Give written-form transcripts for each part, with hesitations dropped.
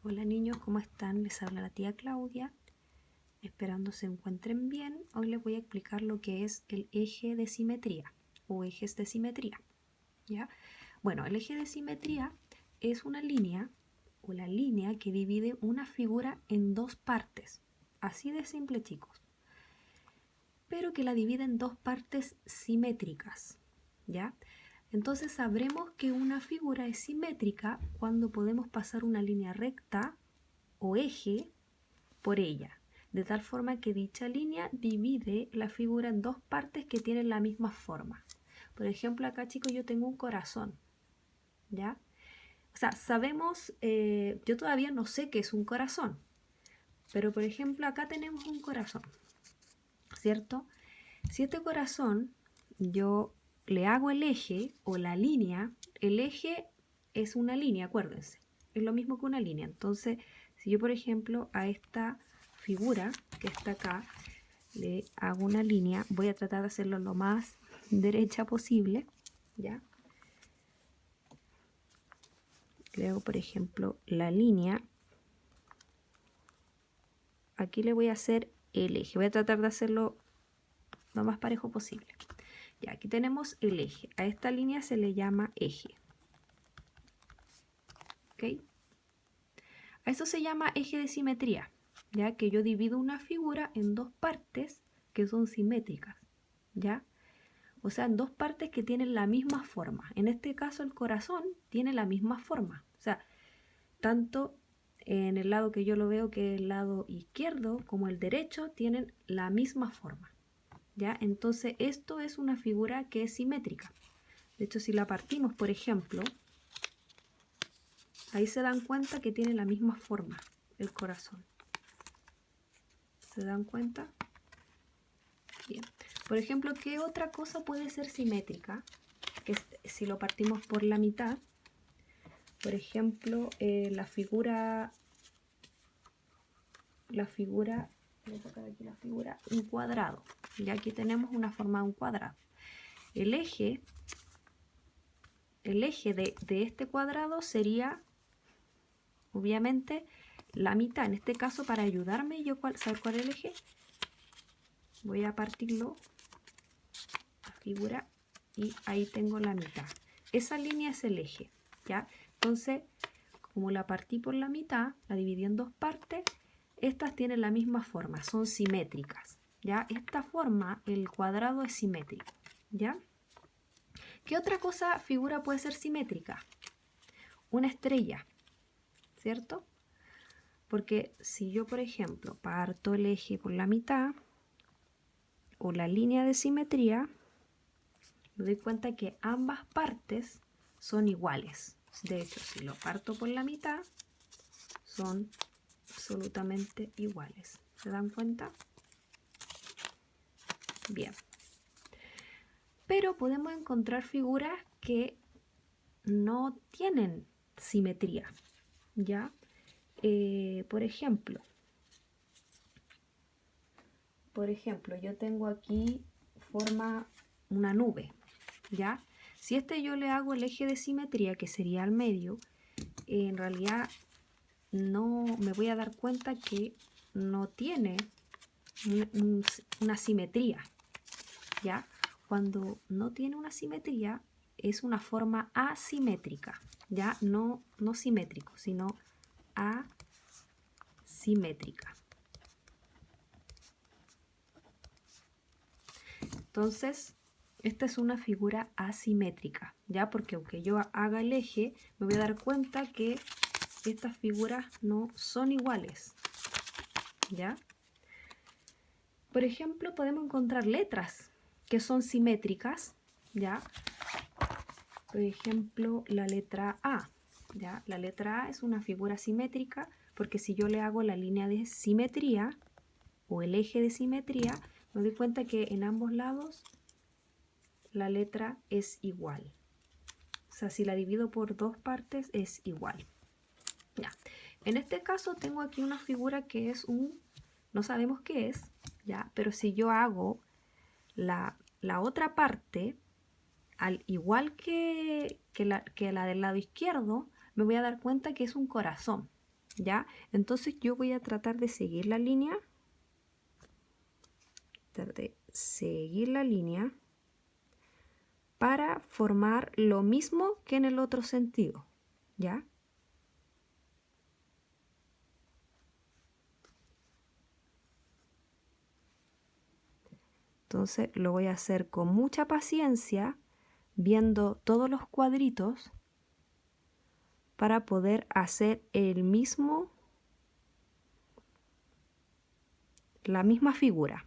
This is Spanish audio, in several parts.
Hola niños, ¿cómo están? Les habla la tía Claudia, esperando se encuentren bien. Hoy les voy a explicar lo que es el eje de simetría o ejes de simetría, ¿ya? Bueno, el eje de simetría es una línea o la línea que divide una figura en dos partes, así de simple, chicos, pero que la divide en dos partes simétricas, ¿ya? Entonces sabremos que una figura es simétrica cuando podemos pasar una línea recta o eje por ella, de tal forma que dicha línea divide la figura en dos partes que tienen la misma forma. Por ejemplo, acá, chicos, yo tengo un corazón, ¿ya? O sea, sabemos, yo todavía no sé qué es un corazón, pero por ejemplo, acá tenemos un corazón, ¿cierto? Si este corazón yo le hago el eje o la línea, el eje es una línea, acuérdense, es lo mismo que una línea. Entonces, si yo por ejemplo a esta figura que está acá le hago una línea, voy a tratar de hacerlo lo más derecha posible, ¿ya? Le hago por ejemplo la línea, aquí le voy a hacer el eje, voy a tratar de hacerlo lo más parejo posible. Ya, aquí tenemos el eje. A esta línea se le llama eje. ¿Ok? A eso se llama eje de simetría, ya que yo divido una figura en dos partes que son simétricas, ¿ya? O sea, en dos partes que tienen la misma forma. En este caso el corazón tiene la misma forma. O sea, tanto en el lado que yo lo veo, que es el lado izquierdo, como el derecho, tienen la misma forma, ¿ya? Entonces esto es una figura que es simétrica. De hecho, si la partimos, por ejemplo, ahí se dan cuenta que tiene la misma forma el corazón. ¿Se dan cuenta? Bien. Por ejemplo, ¿qué otra cosa puede ser simétrica? Que si lo partimos por la mitad, por ejemplo, la figura, voy a sacar aquí la figura, un cuadrado. Y aquí tenemos una forma de un cuadrado. El eje de este cuadrado sería, obviamente, la mitad. En este caso, para ayudarme, yo saber cuál es el eje, voy a partirlo, la figura, y ahí tengo la mitad. Esa línea es el eje, ¿ya? Entonces, como la partí por la mitad, la dividí en dos partes, estas tienen la misma forma, son simétricas, ¿ya? Esta forma, el cuadrado es simétrico, ¿ya? ¿Qué otra figura puede ser simétrica? Una estrella, ¿cierto? Porque si yo, por ejemplo, parto el eje por la mitad, o la línea de simetría, me doy cuenta que ambas partes son iguales. De hecho, si lo parto por la mitad, son absolutamente iguales. ¿Se dan cuenta? Bien. Pero podemos encontrar figuras que no tienen simetría, ¿ya? Por ejemplo, yo tengo aquí forma una nube, ¿ya? Si yo le hago el eje de simetría, que sería al medio, en realidad no me voy a dar cuenta que no tiene una simetría, ¿ya? Cuando no tiene una simetría es una forma asimétrica, ¿ya? No simétrico, sino asimétrica. Entonces, esta es una figura asimétrica, ¿ya? Porque aunque yo haga el eje, me voy a dar cuenta que estas figuras no son iguales, ¿ya? Por ejemplo, podemos encontrar letras que son simétricas, ¿ya? Por ejemplo, la letra A, ¿ya? La letra A es una figura simétrica porque si yo le hago la línea de simetría o el eje de simetría, me doy cuenta que en ambos lados la letra es igual. O sea, si la divido por dos partes es igual. Ya. En este caso tengo aquí una figura que es no sabemos qué es, ¿ya? Pero si yo hago la otra parte, al igual que la del lado izquierdo, me voy a dar cuenta que es un corazón, ¿ya? Entonces yo voy a tratar de seguir la línea. Para formar lo mismo que en el otro sentido, ¿ya? Entonces lo voy a hacer con mucha paciencia, viendo todos los cuadritos para poder hacer la misma figura.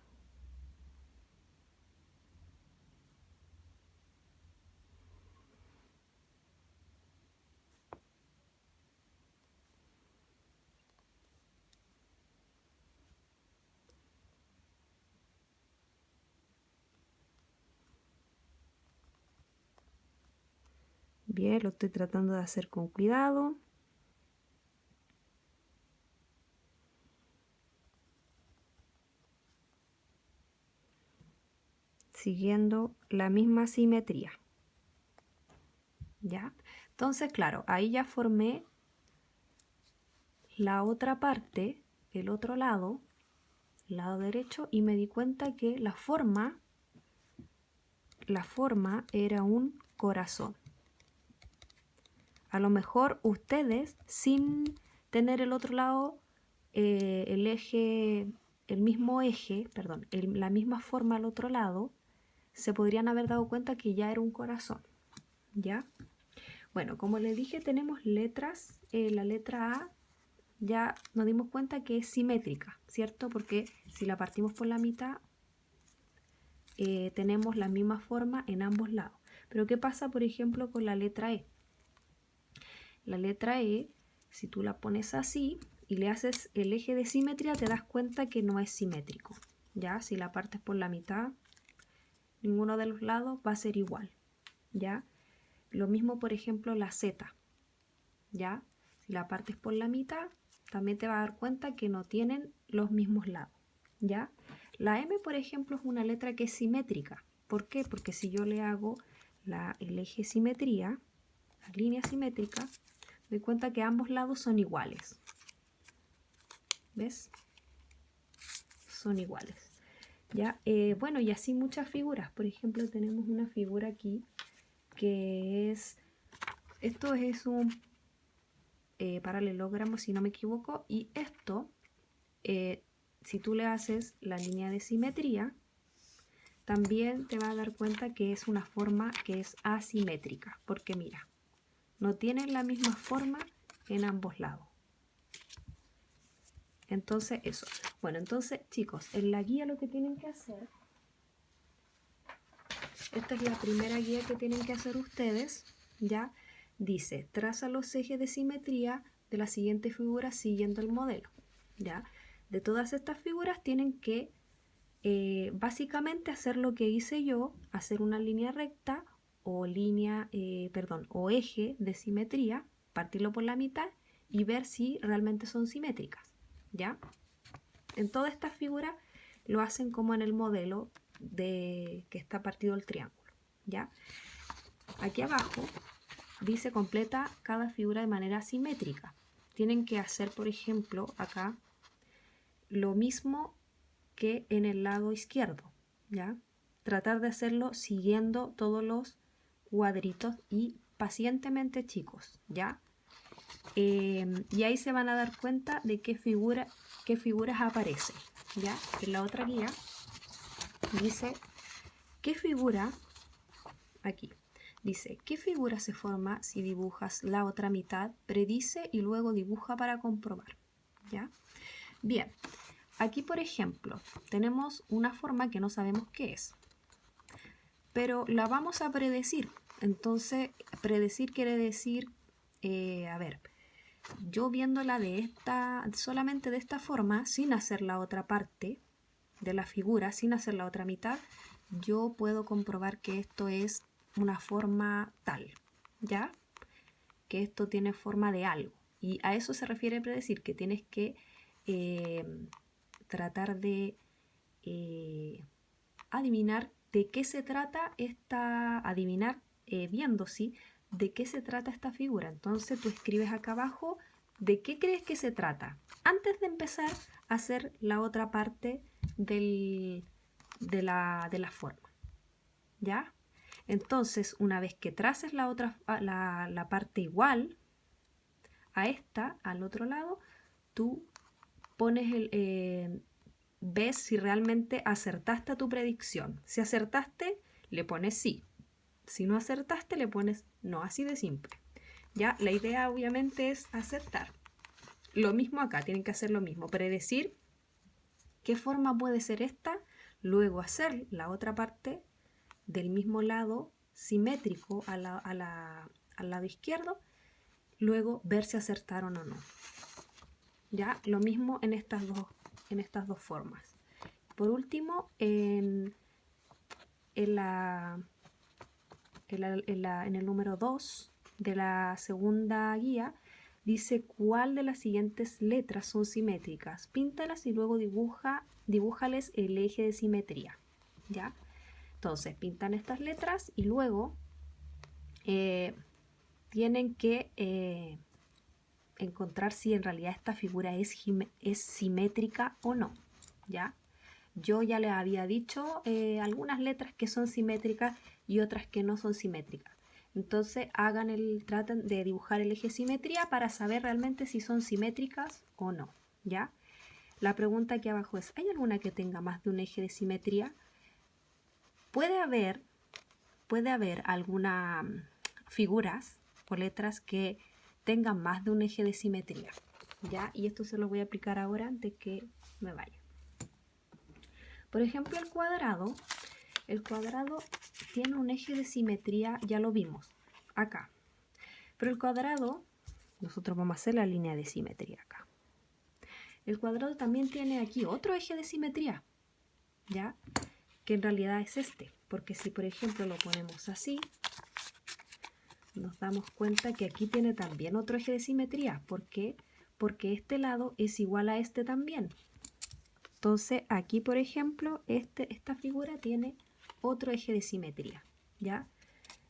Bien, lo estoy tratando de hacer con cuidado. Siguiendo la misma simetría. ¿Ya? Entonces, claro, ahí ya formé la otra parte, el otro lado derecho, y me di cuenta que la forma era un corazón. A lo mejor ustedes, sin tener el otro lado, la misma forma al otro lado, se podrían haber dado cuenta que ya era un corazón, ¿ya? Bueno, como les dije, tenemos letras. La letra A ya nos dimos cuenta que es simétrica, ¿cierto? Porque si la partimos por la mitad, tenemos la misma forma en ambos lados. Pero ¿qué pasa, por ejemplo, con la letra E? La letra E, si tú la pones así y le haces el eje de simetría, te das cuenta que no es simétrico, ¿ya? Si la partes por la mitad, ninguno de los lados va a ser igual, ¿ya? Lo mismo, por ejemplo, la Z, ¿ya? Si la partes por la mitad, también te vas a dar cuenta que no tienen los mismos lados, ¿ya? La M, por ejemplo, es una letra que es simétrica. ¿Por qué? Porque si yo le hago el eje simetría, la línea simétrica, me doy cuenta que ambos lados son iguales. ¿Ves? Son iguales. ¿Ya? Bueno, y así muchas figuras. Por ejemplo, tenemos una figura aquí que es... Esto es un paralelogramo, si no me equivoco, y esto, si tú le haces la línea de simetría, también te vas a dar cuenta que es una forma que es asimétrica, porque mira, no tienen la misma forma en ambos lados. Entonces, eso. Bueno, entonces, chicos, en la guía lo que tienen que hacer, esta es la primera guía que tienen que hacer ustedes, ¿ya? Dice, traza los ejes de simetría de la siguiente figura siguiendo el modelo, ¿ya? De todas estas figuras tienen que básicamente hacer lo que hice yo, hacer una línea recta o o eje de simetría, partirlo por la mitad y ver si realmente son simétricas, ¿ya? En todas estas figuras lo hacen como en el modelo de que está partido el triángulo, ¿ya? Aquí abajo dice completa cada figura de manera simétrica. Tienen que hacer, por ejemplo, acá lo mismo que en el lado izquierdo, ¿ya? Tratar de hacerlo siguiendo todos los cuadritos y pacientemente, chicos, ¿ya? Y ahí se van a dar cuenta de qué figuras aparecen, ¿ya? En la otra guía dice qué figura, aquí, dice qué figura se forma si dibujas la otra mitad, predice y luego dibuja para comprobar, ¿ya? Bien, aquí por ejemplo tenemos una forma que no sabemos qué es, pero la vamos a predecir. Entonces, predecir quiere decir, a ver, yo viéndola solamente de esta forma, sin hacer la otra parte de la figura, sin hacer la otra mitad, yo puedo comprobar que esto es una forma tal, ¿ya? Que esto tiene forma de algo. Y a eso se refiere predecir, que tienes que tratar de adivinar de qué se trata viendo, ¿sí? De qué se trata esta figura. Entonces tú escribes acá abajo ¿de qué crees que se trata? Antes de empezar a hacer la otra parte de la forma, ¿ya? Entonces, una vez que traces la parte igual a esta, al otro lado, tú pones ves si realmente acertaste a tu predicción. Si acertaste, le pones sí. Si no acertaste, le pones no, así de simple. Ya, la idea obviamente es acertar. Lo mismo acá, tienen que hacer lo mismo, predecir qué forma puede ser esta, luego hacer la otra parte del mismo lado simétrico al lado izquierdo, luego ver si acertaron o no. Ya, lo mismo en estas dos formas. Por último, en el número 2 de la segunda guía, dice cuál de las siguientes letras son simétricas. Píntalas y luego dibújales el eje de simetría. ¿Ya? Entonces, pintan estas letras y luego tienen que encontrar si en realidad esta figura es simétrica o no. ¿Ya? Yo ya les había dicho algunas letras que son simétricas y otras que no son simétricas. Entonces traten de dibujar el eje de simetría para saber realmente si son simétricas o no. ¿Ya? La pregunta aquí abajo es, ¿hay alguna que tenga más de un eje de simetría? Puede haber algunas figuras o letras que tengan más de un eje de simetría. ¿Ya? Y esto se lo voy a aplicar ahora antes que me vaya. Por ejemplo, el cuadrado tiene un eje de simetría, ya lo vimos, acá. Pero el cuadrado, nosotros vamos a hacer la línea de simetría acá. El cuadrado también tiene aquí otro eje de simetría, ¿ya? Que en realidad es este, porque si por ejemplo lo ponemos así, nos damos cuenta que aquí tiene también otro eje de simetría. ¿Por qué? Porque este lado es igual a este también. Entonces aquí, por ejemplo, esta figura tiene otro eje de simetría, ¿ya?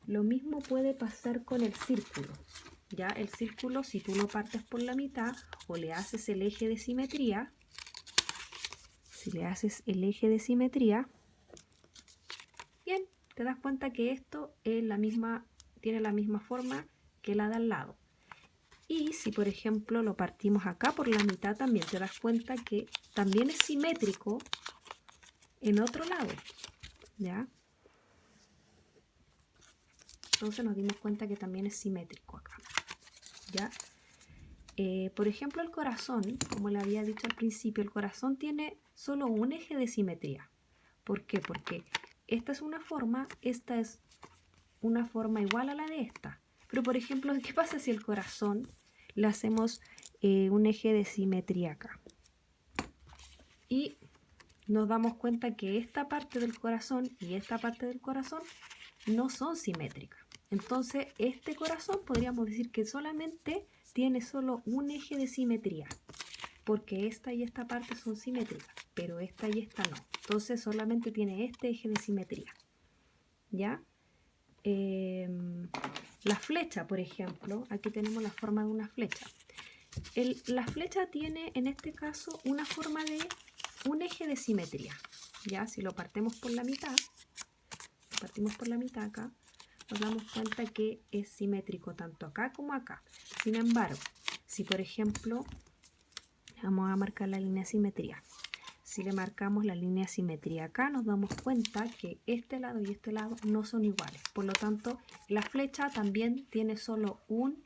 Lo mismo puede pasar con el círculo, ¿ya? El círculo, si tú lo partes por la mitad o le haces el eje de simetría, bien, te das cuenta que esto es tiene la misma forma que la de al lado. Y si por ejemplo lo partimos acá por la mitad, también te das cuenta que también es simétrico en otro lado, ¿ya? Entonces nos dimos cuenta que también es simétrico acá, ¿ya? Por ejemplo, el corazón, como le había dicho al principio, el corazón tiene solo un eje de simetría. ¿Por qué? Porque esta es una forma igual a la de esta. Pero por ejemplo, ¿qué pasa si el corazón le hacemos un eje de simetría acá? Y nos damos cuenta que esta parte del corazón y esta parte del corazón no son simétricas. Entonces, este corazón podríamos decir que solamente tiene solo un eje de simetría, porque esta y esta parte son simétricas, pero esta y esta no. Entonces, solamente tiene este eje de simetría. ¿Ya? La flecha, por ejemplo, aquí tenemos la forma de una flecha. La flecha tiene, en este caso, una forma de un eje de simetría. Ya, si lo partimos por la mitad acá, nos damos cuenta que es simétrico tanto acá como acá. Sin embargo, si por ejemplo, vamos a marcar la línea de simetría. Si le marcamos la línea de simetría acá, nos damos cuenta que este lado y este lado no son iguales. Por lo tanto, la flecha también tiene solo un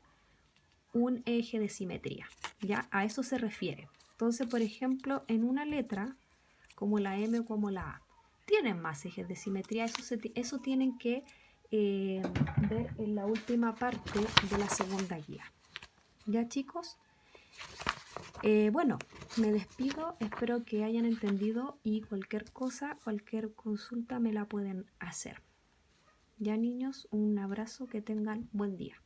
eje de simetría. ¿Ya? A eso se refiere. Entonces, por ejemplo, en una letra, como la M o como la A, tienen más ejes de simetría. Eso tienen que ver en la última parte de la segunda guía. ¿Ya, chicos? Bueno, me despido. Espero que hayan entendido y cualquier consulta me la pueden hacer. Ya, niños, un abrazo, que tengan buen día.